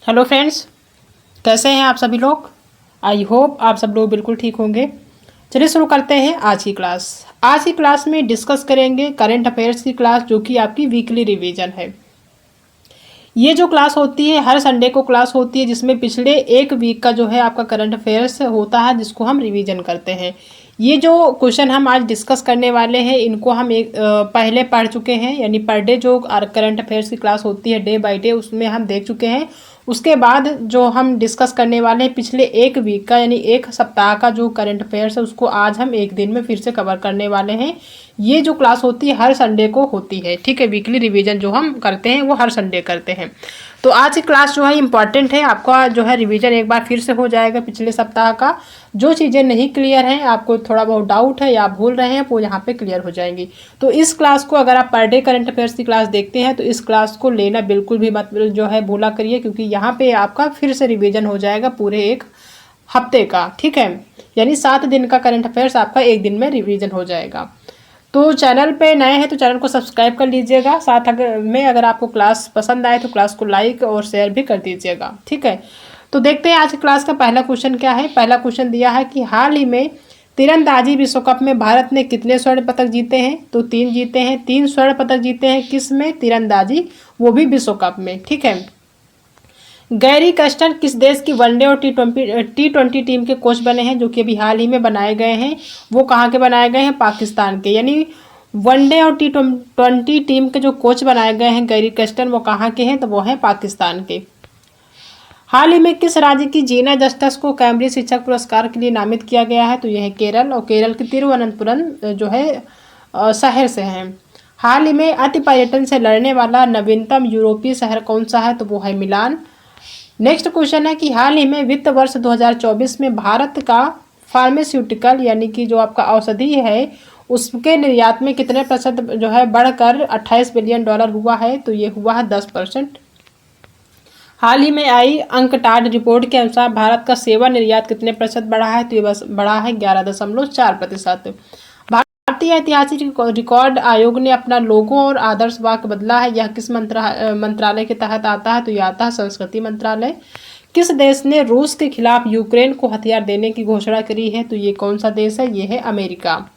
Hello friends, कैसे हैं आप सभी लोग। आई होप आप सब लोग बिल्कुल ठीक होंगे। चलिए शुरू करते हैं आज की क्लास। आज की क्लास में डिस्कस करेंगे करंट अफेयर्स की क्लास, जो कि आपकी वीकली रिवीजन है। ये जो क्लास होती है हर संडे को क्लास होती है, जिसमें पिछले एक वीक का जो है आपका करंट अफेयर्स होता है, जिसको हम रिवीजन करते हैं। ये जो क्वेश्चन हम आज डिस्कस करने वाले हैं, इनको हम पहले पढ़ चुके हैं, यानी पर डे जो करंट अफेयर्स की क्लास होती है डे बाय डे, उसमें हम देख चुके हैं। उसके बाद जो हम डिस्कस करने वाले हैं पिछले एक वीक का, यानी एक सप्ताह का जो करंट अफेयर्स है, उसको आज हम एक दिन में फिर से कवर करने वाले हैं। ये जो क्लास होती है हर संडे को होती है, ठीक है। वीकली रिवीजन जो हम करते हैं वो हर संडे करते हैं। तो आज की क्लास जो है इम्पॉर्टेंट है, आपका जो है रिवीजन एक बार फिर से हो जाएगा पिछले सप्ताह का। जो चीज़ें नहीं क्लियर हैं, आपको थोड़ा बहुत डाउट है या आप भूल रहे हैं, वो यहाँ पे क्लियर हो जाएंगी। तो इस क्लास को अगर आप पर डे करंट अफेयर्स की क्लास देखते हैं तो इस क्लास को लेना बिल्कुल भी मत जो है भूला करिए, क्योंकि यहाँ पे आपका फिर से रिवीजन हो जाएगा पूरे एक हफ्ते का, ठीक है। यानी 7 दिन का करंट अफेयर्स आपका एक दिन में रिवीजन हो जाएगा। तो चैनल पे नए हैं तो चैनल को सब्सक्राइब कर लीजिएगा। साथ अगर आपको क्लास पसंद आए तो क्लास को लाइक और शेयर भी कर दीजिएगा, ठीक है। तो देखते हैं आज क्लास का पहला क्वेश्चन क्या है। पहला क्वेश्चन दिया है कि हाल ही में तीरंदाजी विश्व कप में भारत ने कितने स्वर्ण पदक जीते हैं। तो 3 जीते हैं। 3 स्वर्ण पदक जीते हैं किस में? तीरंदाजी, वो भी विश्व कप में, ठीक है। गैरी कस्टर किस देश की वनडे और टी20 टीम के कोच बने हैं, जो कि अभी हाल ही में बनाए गए हैं। वो कहाँ के बनाए गए हैं? पाकिस्तान के। यानी वनडे और टी20 टीम के जो कोच बनाए गए हैं गैरी कस्टर, वो कहाँ के हैं? तो वो हैं पाकिस्तान के। हाल ही में किस राज्य की जीना जस्टिस को कैम्ब्रिज शिक्षक पुरस्कार के लिए नामित किया गया है? तो यह है केरल, और केरल के तिरुवनंतपुरम जो है शहर से हैं। हाल ही में अति पर्यटन से लड़ने वाला नवीनतम यूरोपीय शहर कौन सा है? तो वो है मिलान। नेक्स्ट क्वेश्चन है कि हाल ही में वित्त वर्ष 2024 में भारत का फार्मास्यूटिकल यानी कि जो आपका औषधि है, उसके निर्यात में कितने प्रतिशत जो है बढ़कर 28 बिलियन डॉलर हुआ है? तो ये हुआ है 10%। हाल ही में आई अंकटाड रिपोर्ट के अनुसार भारत का सेवा निर्यात कितने प्रतिशत बढ़ा है? तो ये बस बढ़ा है 11.4%। भारतीय ऐतिहासिक रिकॉर्ड आयोग ने अपना लोगो और आदर्श वाक्य बदला है। यह किस मंत्रालय के तहत आता है? तो यह आता है संस्कृति मंत्रालय। किस देश ने रूस के खिलाफ यूक्रेन को हथियार देने की घोषणा करी है? तो ये कौन सा देश है? ये है अमेरिका।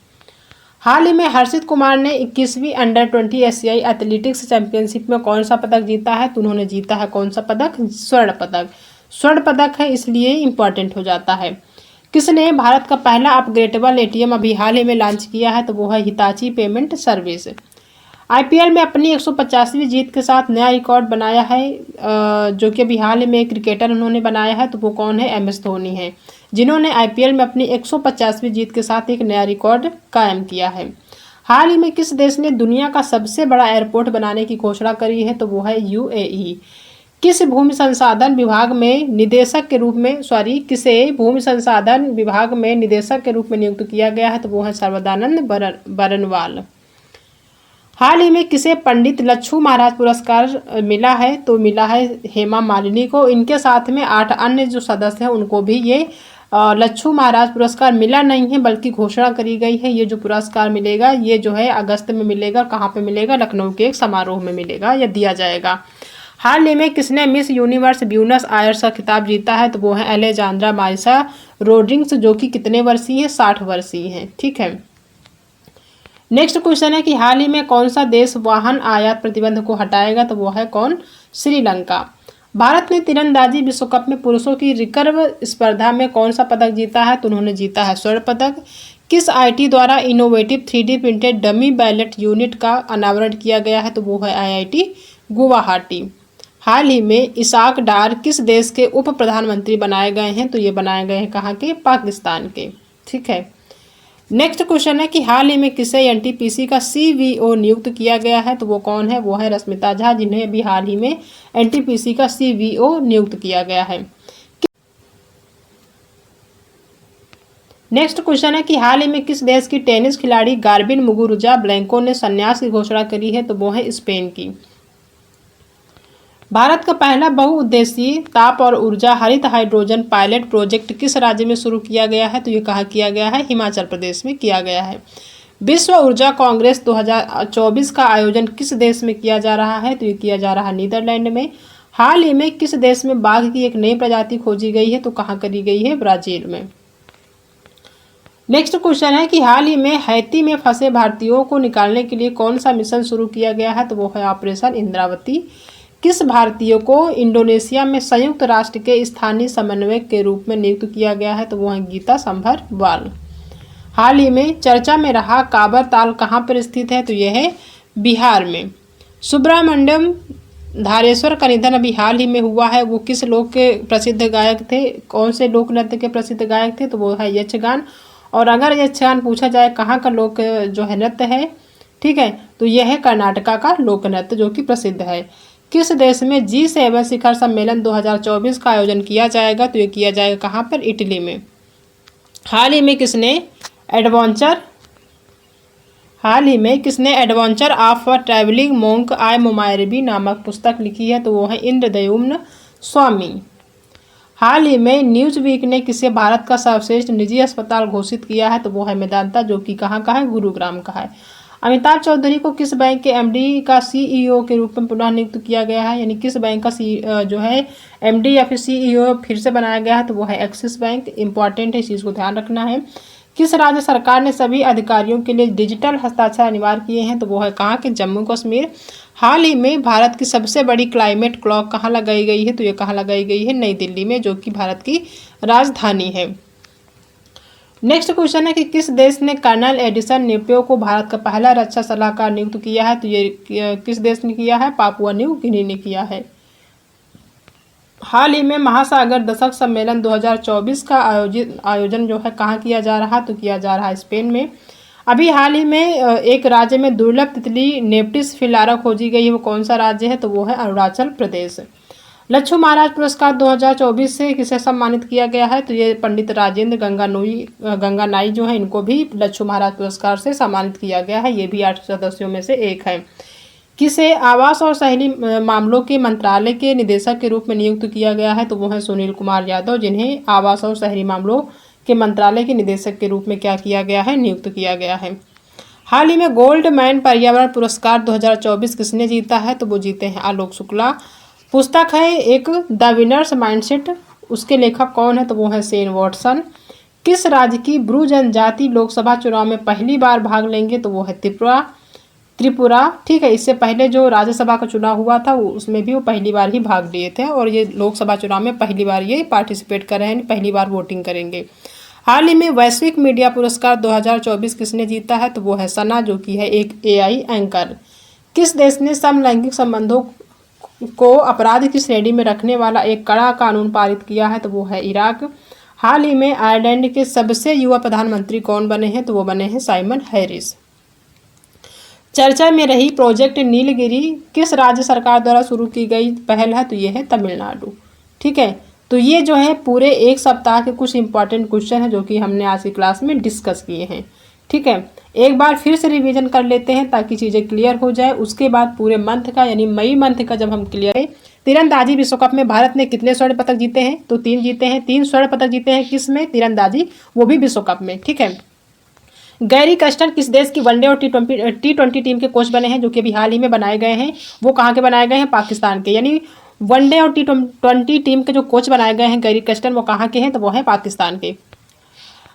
हाल ही में हर्षित कुमार ने 21वीं अंडर-20 एशियाई एथलेटिक्स चैंपियनशिप में कौन सा पदक जीता है? तो उन्होंने जीता है कौन सा पदक? स्वर्ण पदक। स्वर्ण पदक है इसलिए इम्पॉर्टेंट हो जाता है। किसने भारत का पहला अपग्रेडेबल एटीएम अभी हाल ही में लॉन्च किया है? तो वो है हिताची पेमेंट सर्विस। आईपीएल में अपनी 150वीं जीत के साथ नया रिकॉर्ड बनाया है, जो कि अभी हाल ही में एक क्रिकेटर उन्होंने बनाया है। तो वो कौन है? एमएस धोनी है, जिन्होंने आईपीएल में अपनी 150वीं जीत के साथ एक नया रिकॉर्ड कायम किया है। हाल ही में किस देश ने दुनिया का सबसे बड़ा एयरपोर्ट बनाने की घोषणा करी है? तो वो है यूएई। किसे भूमि संसाधन विभाग में निदेशक के रूप में नियुक्त किया गया है? तो वो है सर्वदानंद बरनवाल। हाल ही में किसे पंडित लच्छू महाराज पुरस्कार मिला है? तो मिला है हेमा मालिनी को। इनके साथ में 8 अन्य जो सदस्य हैं उनको भी ये लच्छू महाराज पुरस्कार मिला नहीं है, बल्कि घोषणा करी गई है। ये जो पुरस्कार मिलेगा ये जो है अगस्त में मिलेगा। कहाँ पे मिलेगा? लखनऊ के एक समारोह में मिलेगा या दिया जाएगा। हाल ही में किसने मिस यूनिवर्स ब्यूनस आयर्स का खिताब जीता है? तो वो है अलेजांद्रा माइसा रोड्रिग्स, जो कि कितने वर्षीय है? 60 वर्षीय हैं, ठीक है। नेक्स्ट क्वेश्चन है कि हाल ही में कौन सा देश वाहन आयात प्रतिबंध को हटाएगा? तो वो है कौन? श्रीलंका। भारत ने तीरंदाजी विश्व कप में पुरुषों की रिकर्व स्पर्धा में कौन सा पदक जीता है? तो उन्होंने जीता है स्वर्ण पदक। किस आईटी द्वारा innovative 3D printed dummy ballot unit का अनावरण किया गया है? तो वो है आईआईटी गुवाहाटी। हाल ही में इसाक डार किस देश के उप प्रधानमंत्री बनाए गए हैं? तो ये बनाए गए हैं कहाँ के? पाकिस्तान के, ठीक है। नेक्स्ट क्वेश्चन है कि हाल ही में किसे एनटीपीसी का सीवीओ नियुक्त किया गया है? तो वो कौन है? वो है रश्मिता झा, जिन्हें अभी हाल ही में एनटीपीसी का सीवीओ नियुक्त किया गया है। नेक्स्ट क्वेश्चन है कि हाल ही में किस देश की टेनिस खिलाड़ी गार्बिन मुगुरुजा ब्लैंको ने संन्यास की घोषणा करी है? तो वो है स्पेन की। भारत का पहला बहुउद्देशीय ताप और ऊर्जा हरित हाइड्रोजन पायलट प्रोजेक्ट किस राज्य में शुरू किया गया है? तो ये कहाँ किया गया है? हिमाचल प्रदेश में किया गया है। विश्व ऊर्जा कांग्रेस 2024 का आयोजन किस देश में किया जा रहा है? तो ये किया जा रहा है नीदरलैंड में। हाल ही में किस देश में बाघ की एक नई प्रजाति खोजी गई है? तो कहाँ करी गई है? ब्राजील में। नेक्स्ट क्वेश्चन है कि हाल ही में हैती में फंसे भारतीयों को निकालने के लिए कौन सा मिशन शुरू किया गया है? तो वो है ऑपरेशन इंद्रावती। किस भारतीय को इंडोनेशिया में संयुक्त राष्ट्र के स्थानीय समन्वयक के रूप में नियुक्त किया गया है? तो वो है गीता संभरवाल। हाल ही में चर्चा में रहा काबर ताल कहाँ पर स्थित है? तो यह है बिहार में। सुब्रमण्यम धारेश्वर का निधन अभी हाल ही में हुआ है। वो किस लोक के प्रसिद्ध गायक थे? कौन से लोक नृत्य के प्रसिद्ध गायक थे? तो वो है यक्षगान। और अगर यक्षगान पूछा जाए कहाँ का लोक जो है नृत्य है, ठीक है, तो यह है कर्नाटका का लोक नृत्य जो कि प्रसिद्ध है। किस देश में G7 शिखर सम्मेलन 2024 का आयोजन किया जाएगा? तो ये किया जाएगा कहाँ पर? इटली में। हाल ही में किसने adventure of a travelling monk I memoir नामक पुस्तक लिखी है? तो वो है इंद्रदयुम्न स्वामी। हाल ही में न्यूज वीक ने किसे भारत का सर्वश्रेष्ठ निजी अस्पताल घोषित किया है? तो वो है मेदांता, जो कि कहाँ का है? गुरुग्राम का है। अमिताभ चौधरी को किस बैंक के एमडी का सीईओ के रूप में पुनः नियुक्त किया गया है? यानी किस बैंक का जो है एमडी या फिर सीईओ फिर से बनाया गया है? तो वो है एक्सिस बैंक। इंपॉर्टेंट है, इस चीज़ को ध्यान रखना है। किस राज्य सरकार ने सभी अधिकारियों के लिए डिजिटल हस्ताक्षर अनिवार्य किए हैं? तो वो है कहाँ के? जम्मू कश्मीर। हाल ही में भारत की सबसे बड़ी क्लाइमेट क्लॉक कहाँ लगाई गई है? तो ये कहाँ लगाई गई है? नई दिल्ली में, जो कि भारत की राजधानी है। नेक्स्ट क्वेश्चन है कि किस देश ने कर्नल एडिसन नेपियो को भारत का पहला रक्षा सलाहकार नियुक्त किया है? तो ये किस देश ने किया है? पापुआ न्यू गिनी ने किया है। हाल ही में महासागर दशक सम्मेलन 2024 का आयोजन जो है कहाँ किया जा रहा? तो किया जा रहा है स्पेन में। अभी हाल ही में एक राज्य में दुर्लभ तितली नेप्टिस फिलारा खोजी गई है। वो कौन सा राज्य है? तो वो है अरुणाचल प्रदेश। लच्छू महाराज पुरस्कार 2024 से किसे सम्मानित किया गया है? तो ये पंडित राजेंद्र गंगानाई जो है, इनको भी लच्छू महाराज पुरस्कार से सम्मानित किया गया है। ये भी 8 सदस्यों में से एक है। किसे आवास और शहरी मामलों के मंत्रालय के निदेशक के रूप में नियुक्त किया गया है? तो वो है सुनील कुमार यादव, जिन्हें आवास और शहरी मामलों के मंत्रालय के निदेशक के रूप में क्या किया गया है? नियुक्त किया गया है। हाल ही में गोल्ड मैन पर्यावरण पुरस्कार 2024 किसने जीता है? तो वो जीते हैं आलोक शुक्ला। पुस्तक है एक द विनर्स माइंडसेट, उसके लेखक कौन है? तो वो है शेन वॉटसन। किस राज्य की ब्रू जनजाति लोकसभा चुनाव में पहली बार भाग लेंगे? तो वो है त्रिपुरा। ठीक है, इससे पहले जो राज्यसभा का चुनाव हुआ था उसमें भी वो पहली बार ही भाग लिए थे, और ये लोकसभा चुनाव में पहली बार ये पार्टिसिपेट कर रहे हैं, पहली बार वोटिंग करेंगे। हाल ही में वैश्विक मीडिया पुरस्कार 2024 किसने जीता है? तो वो है सना, जो कि है एक एआई एंकर। किस देश ने समलैंगिक संबंधों को अपराध की श्रेणी में रखने वाला एक कड़ा कानून पारित किया है? तो वो है इराक। हाल ही में आयरलैंड के सबसे युवा प्रधानमंत्री कौन बने हैं? तो वो बने हैं साइमन हैरिस। चर्चा में रही प्रोजेक्ट नीलगिरी किस राज्य सरकार द्वारा शुरू की गई पहल है? तो ये है तमिलनाडु। ठीक है, तो ये जो है पूरे एक सप्ताह के कुछ इंपॉर्टेंट क्वेश्चन हैं जो कि हमने आज की क्लास में डिस्कस किए हैं। ठीक है, एक बार फिर से रिवीजन कर लेते हैं ताकि चीज़ें क्लियर हो जाए। उसके बाद पूरे मंथ का यानी मई मंथ का जब हम क्लियर है। तीरंदाजी विश्व कप में भारत ने कितने स्वर्ण पदक जीते हैं? तो 3 जीते हैं। 3 स्वर्ण पदक जीते हैं किस में? तीरंदाजी, वो भी विश्व कप में। ठीक है, गैरी कस्टर किस देश की वनडे और टी20 टीम के कोच बने हैं? जो कि अभी हाल ही में बनाए गए हैं। वो कहाँ के बनाए गए हैं? पाकिस्तान के। यानी वनडे और टी20 टीम के जो कोच बनाए गए हैं गैरी कस्टर, वो कहाँ के हैं? तो वो है पाकिस्तान के।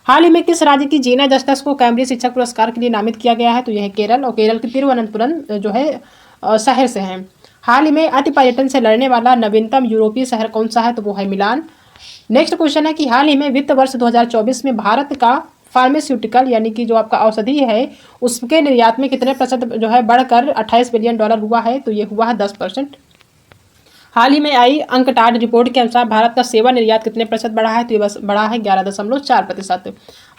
हाल ही में किस राज्य की जीना जस्टिस को कैम्ब्रिज शिक्षक पुरस्कार के लिए नामित किया गया है? तो यह है केरल, और केरल के तिरुवनंतपुरम जो है शहर से हैं। हाल ही में अति पर्यटन से लड़ने वाला नवीनतम यूरोपीय शहर कौन सा है? तो वो है मिलान। नेक्स्ट क्वेश्चन है कि हाल ही में वित्त वर्ष 2024 में भारत का फार्मास्यूटिकल यानी कि जो आपका औषधि है उसके निर्यात में कितने प्रतिशत जो है बढ़कर 28 बिलियन डॉलर हुआ है? तो ये हुआ है 10%। हाल ही में आई अंकटाड रिपोर्ट के अनुसार भारत का सेवा निर्यात कितने प्रतिशत बढ़ा है? तो ये बस बढ़ा है 11.4%।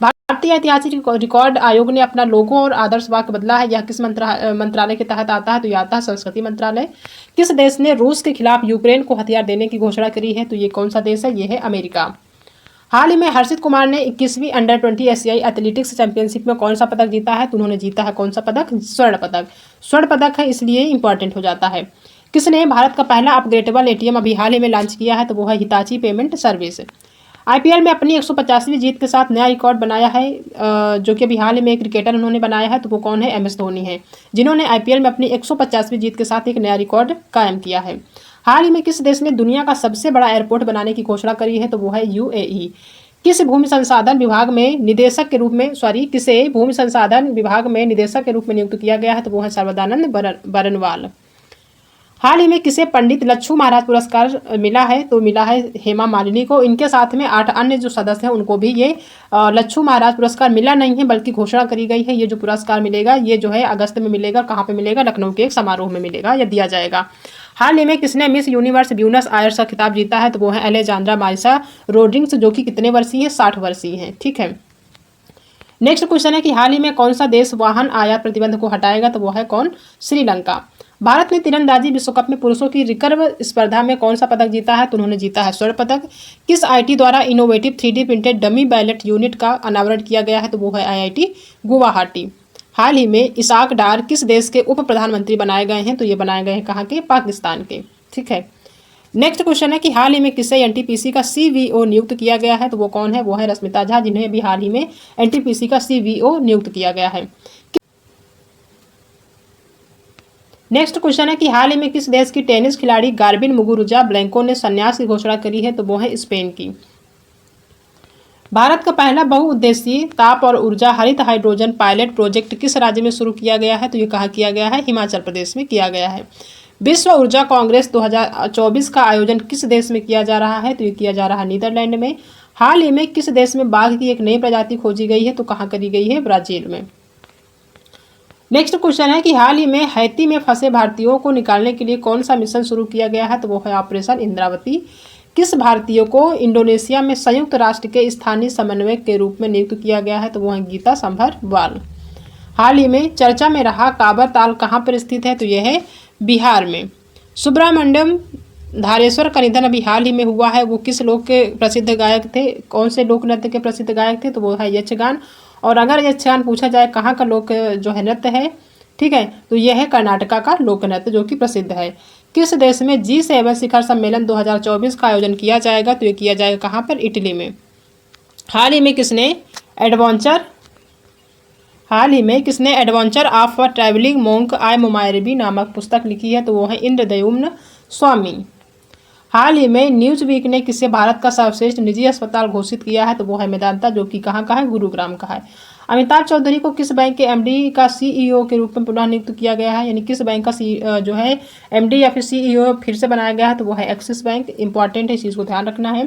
भारतीय ऐतिहासिक रिकॉर्ड आयोग ने अपना लोगो और आदर्श वाक्य बदला है। यह किस मंत्रालय के तहत आता है? तो यह आता है संस्कृति मंत्रालय। किस देश ने रूस के खिलाफ यूक्रेन को हथियार देने की घोषणा करी है? तो ये कौन सा देश है? ये है अमेरिका। हाल ही में हर्षित कुमार ने 21वीं अंडर-20 एशियाई एथलेटिक्स चैंपियनशिप में कौन सा पदक जीता है? तो उन्होंने जीता है कौन सा पदक? स्वर्ण पदक। स्वर्ण पदक है इसलिए इंपॉर्टेंट हो जाता है। किसने भारत का पहला अपग्रेडेबल एटीएम अभी हाल ही में लॉन्च किया है? तो वो है हिताची पेमेंट सर्विस। आईपीएल में अपनी 150वीं जीत के साथ नया रिकॉर्ड बनाया है, जो कि अभी हाल ही में एक क्रिकेटर उन्होंने बनाया है, तो वो कौन है? MS धोनी है, जिन्होंने आईपीएल में अपनी 150वीं जीत के साथ एक नया रिकॉर्ड कायम किया है। हाल ही में किस देश ने दुनिया का सबसे बड़ा एयरपोर्ट बनाने की घोषणा करी है? तो वो है UAE। किस भूमि संसाधन विभाग में निदेशक के रूप में किसे भूमि संसाधन विभाग में निदेशक के रूप में नियुक्त किया गया है? तो वो है सर्बानंद बरनवाल। हाल ही में किसे पंडित लच्छू महाराज पुरस्कार मिला है? तो मिला है हेमा मालिनी को। इनके साथ में 8 अन्य जो सदस्य हैं उनको भी ये लच्छू महाराज पुरस्कार मिला नहीं है, बल्कि घोषणा करी गई है। ये जो पुरस्कार मिलेगा ये जो है अगस्त में मिलेगा। कहाँ पे मिलेगा? लखनऊ के एक समारोह में मिलेगा या दिया जाएगा। हाल ही में किसने मिस यूनिवर्स ब्यूनस आयर्स का खिताब जीता है? तो वो है अलेजांड्रा मारिसा रोड्रिग्स, जो कि कितने वर्षीय है? 60 वर्षीय है। ठीक है। नेक्स्ट क्वेश्चन है कि हाल ही में कौन सा देश वाहन आयात प्रतिबंध को हटाएगा? तो वो है कौन? श्रीलंका। भारत ने तीरंदाजी विश्व कप में पुरुषों की रिकर्व स्पर्धा में कौन सा पदक जीता है? तो उन्होंने जीता है स्वर्ण पदक। किस आईटी द्वारा innovative 3D printed dummy ballot unit का अनावरण किया गया है? तो वो है IIT गुवाहाटी। हाल ही में इसाक डार किस देश के उप प्रधानमंत्री बनाए गए हैं? तो ये बनाए गए हैं कहाँ के? पाकिस्तान के। ठीक है। नेक्स्ट क्वेश्चन है कि हाल ही में किसे NTPC का CVO नियुक्त किया गया है? तो वो कौन है? वो है रश्मिता झा, जिन्हें अभी हाल ही में NTPC का CVO नियुक्त किया गया है। नेक्स्ट क्वेश्चन है कि हाल ही में किस देश की टेनिस खिलाड़ी गार्बिन मुगुरुजा ब्लैंको ने संन्यास की घोषणा करी है? तो वो है स्पेन की। भारत का पहला बहुउद्देशीय ताप और ऊर्जा हरित हाइड्रोजन पायलट प्रोजेक्ट किस राज्य में शुरू किया गया है? तो ये कहाँ किया गया है? हिमाचल प्रदेश में किया गया है। विश्व ऊर्जा कांग्रेस 2024 का आयोजन किस देश में किया जा रहा है? तो ये किया जा रहा है नीदरलैंड में। हाल ही में किस देश में बाघ की एक नई प्रजाति खोजी गई है? तो कहाँ करी गई है? ब्राजील में। नेक्स्ट क्वेश्चन है कि हाल ही में हैती में फंसे भारतीयों को निकालने के लिए कौन सा मिशन शुरू किया गया है? तो वो है ऑपरेशन इंद्रावती। किस भारतीय को इंडोनेशिया में संयुक्त राष्ट्र के स्थानीय समन्वयक के रूप में नियुक्त किया गया है? तो वो है गीता संभरवाल। हाल ही में चर्चा में रहा काबर ताल कहाँ पर स्थित है? तो यह है बिहार में। सुब्रमण्यम धारेश्वर का निधन अभी हाल ही में हुआ है। वो किस लोक के प्रसिद्ध गायक थे? कौन से लोक नृत्य के प्रसिद्ध गायक थे? तो वो है यक्षगान। और अगर यक्षगान पूछा जाए कहाँ का लोक जो है नृत्य है, ठीक है, तो यह है कर्नाटका का लोक नृत्य, जो कि प्रसिद्ध है। किस देश में G7 शिखर सम्मेलन 2024 का आयोजन किया जाएगा? तो ये किया जाएगा कहाँ पर? इटली में। हाल ही में किसने adventure of a travelling monk I memoir नामक पुस्तक लिखी है? तो वो है इंद्रदयुम्न स्वामी। हाल ही में न्यूज वीक ने किसे भारत का सर्वश्रेष्ठ निजी अस्पताल घोषित किया है? तो वो है मेदांता, जो कि कहाँ का है? गुरुग्राम का है। अमिताभ चौधरी को किस बैंक के MD का CEO के रूप में पुनः नियुक्त किया गया है? यानी किस बैंक का जो है MD या फिर CEO फिर से बनाया गया है? तो वो है एक्सिस बैंक। इंपॉर्टेंट है, इस चीज़ को ध्यान रखना है।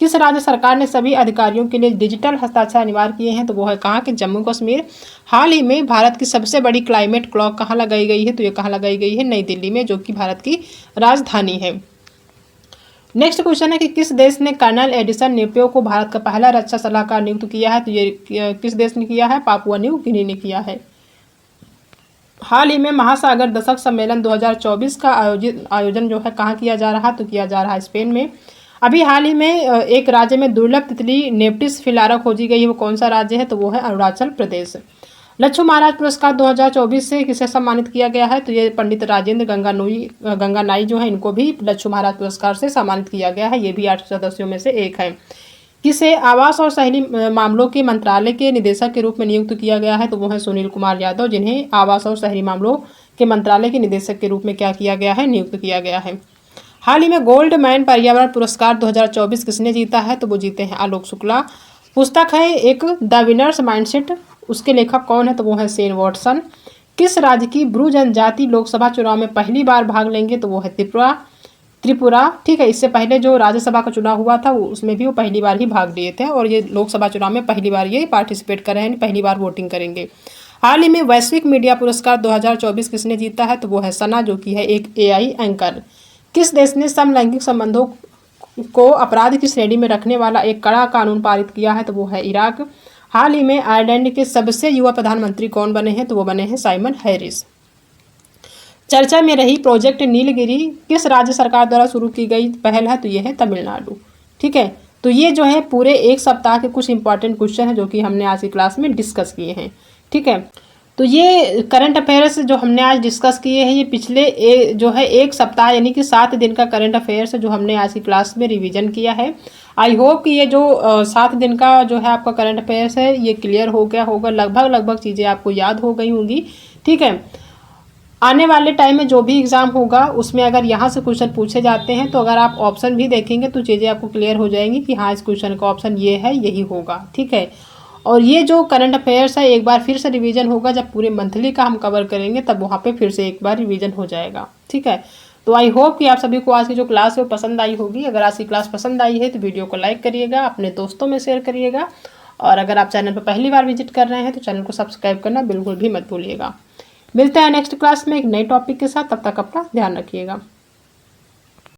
किस राज्य सरकार ने सभी अधिकारियों के लिए डिजिटल हस्ताक्षर अनिवार्य किए हैं? तो वो है कहाँ के? जम्मू कश्मीर। हाल ही में भारत की सबसे बड़ी क्लाइमेट क्लॉक कहाँ लगाई गई है? तो ये कहाँ लगाई गई है? नई दिल्ली में, जो कि भारत की राजधानी है। नेक्स्ट क्वेश्चन है कि किस देश ने कर्नल एडिसन नेपियो को भारत का पहला रक्षा सलाहकार नियुक्त किया है? तो ये किस देश ने किया है? पापुआ न्यू गिनी ने किया है। हाल ही में महासागर दशक सम्मेलन 2024 का आयोजन जो है कहाँ किया जा रहा है? तो किया जा रहा है स्पेन में। अभी हाल ही में एक राज्य में दुर्लभ तितली नेप्टिस फिलारा खोजी गई है। वो कौन सा राज्य है? तो वो है अरुणाचल प्रदेश। लच्छू महाराज पुरस्कार 2024 से किसे सम्मानित किया गया है? तो ये पंडित राजेंद्र गंगानाई जो है, इनको भी लच्छू महाराज पुरस्कार से सम्मानित किया गया है। ये भी 8 सदस्यों में से एक है। किसे आवास और शहरी मामलों के मंत्रालय के निदेशक के रूप में नियुक्त किया गया है? तो वो है सुनील कुमार यादव, जिन्हें आवास और शहरी मामलों के मंत्रालय के निदेशक के रूप में क्या किया गया है? नियुक्त किया गया है। हाल ही में गोल्ड मैन पर्यावरण पुरस्कार 2024 किसने जीता है? तो वो जीते हैं आलोक शुक्ला। पुस्तक है एक द विनर्स माइंडसेट, उसके लेखक कौन है? तो वो है शेन वॉटसन। किस राज्य की ब्रू जनजाति लोकसभा चुनाव में पहली बार भाग लेंगे? तो वो है त्रिपुरा। ठीक है, इससे पहले जो राज्यसभा का चुनाव हुआ था उसमें भी वो पहली बार ही भाग लिए थे, और ये लोकसभा चुनाव में पहली बार ये पार्टिसिपेट कर रहे हैं, पहली बार वोटिंग करेंगे। हाल ही में वैश्विक मीडिया पुरस्कार 2024 किसने जीता है? तो वो है सना, जो कि है एक AI एंकर। किस देश ने समलैंगिक संबंधों को अपराध की श्रेणी में रखने वाला एक कड़ा कानून पारित किया है? तो वो है इराक। हाल ही में आयरलैंड के सबसे युवा प्रधानमंत्री कौन बने हैं? तो वो बने हैं साइमन हैरिस। चर्चा में रही प्रोजेक्ट नीलगिरी किस राज्य सरकार द्वारा शुरू की गई पहल है? तो ये है तमिलनाडु। ठीक है, तो ये जो है पूरे एक सप्ताह के कुछ इंपॉर्टेंट क्वेश्चन हैं जो कि हमने आज की क्लास में डिस्कस किए हैं। ठीक है, तो ये करंट अफेयर्स जो हमने आज डिस्कस किए हैं, ये पिछले जो है एक सप्ताह यानी कि 7 दिन का करंट अफेयर्स जो हमने आज की क्लास में रिवीजन किया है। आई होप कि ये जो 7 दिन का जो है आपका करंट अफेयर्स है ये क्लियर हो गया होगा, लगभग चीज़ें आपको याद हो गई होंगी। ठीक है, आने वाले टाइम में जो भी एग्ज़ाम होगा उसमें अगर यहाँ से क्वेश्चन पूछे जाते हैं तो अगर आप ऑप्शन भी देखेंगे तो चीज़ें आपको क्लियर हो जाएंगी कि हाँ, इस क्वेश्चन का ऑप्शन ये है, यही होगा। ठीक है, और ये जो करंट अफेयर्स है एक बार फिर से रिवीजन होगा, जब पूरे मंथली का हम कवर करेंगे तब वहाँ पे फिर से एक बार रिवीजन हो जाएगा। ठीक है, तो आई होप कि आप सभी को आज की जो क्लास है वो पसंद आई होगी। अगर आज की क्लास पसंद आई है तो वीडियो को लाइक करिएगा, अपने दोस्तों में शेयर करिएगा, और अगर आप चैनल पर पहली बार विजिट कर रहे हैं तो चैनल को सब्सक्राइब करना बिल्कुल भी मत भूलिएगा। मिलते हैं नेक्स्ट क्लास में एक नए टॉपिक के साथ, तब तक अपना ध्यान रखिएगा।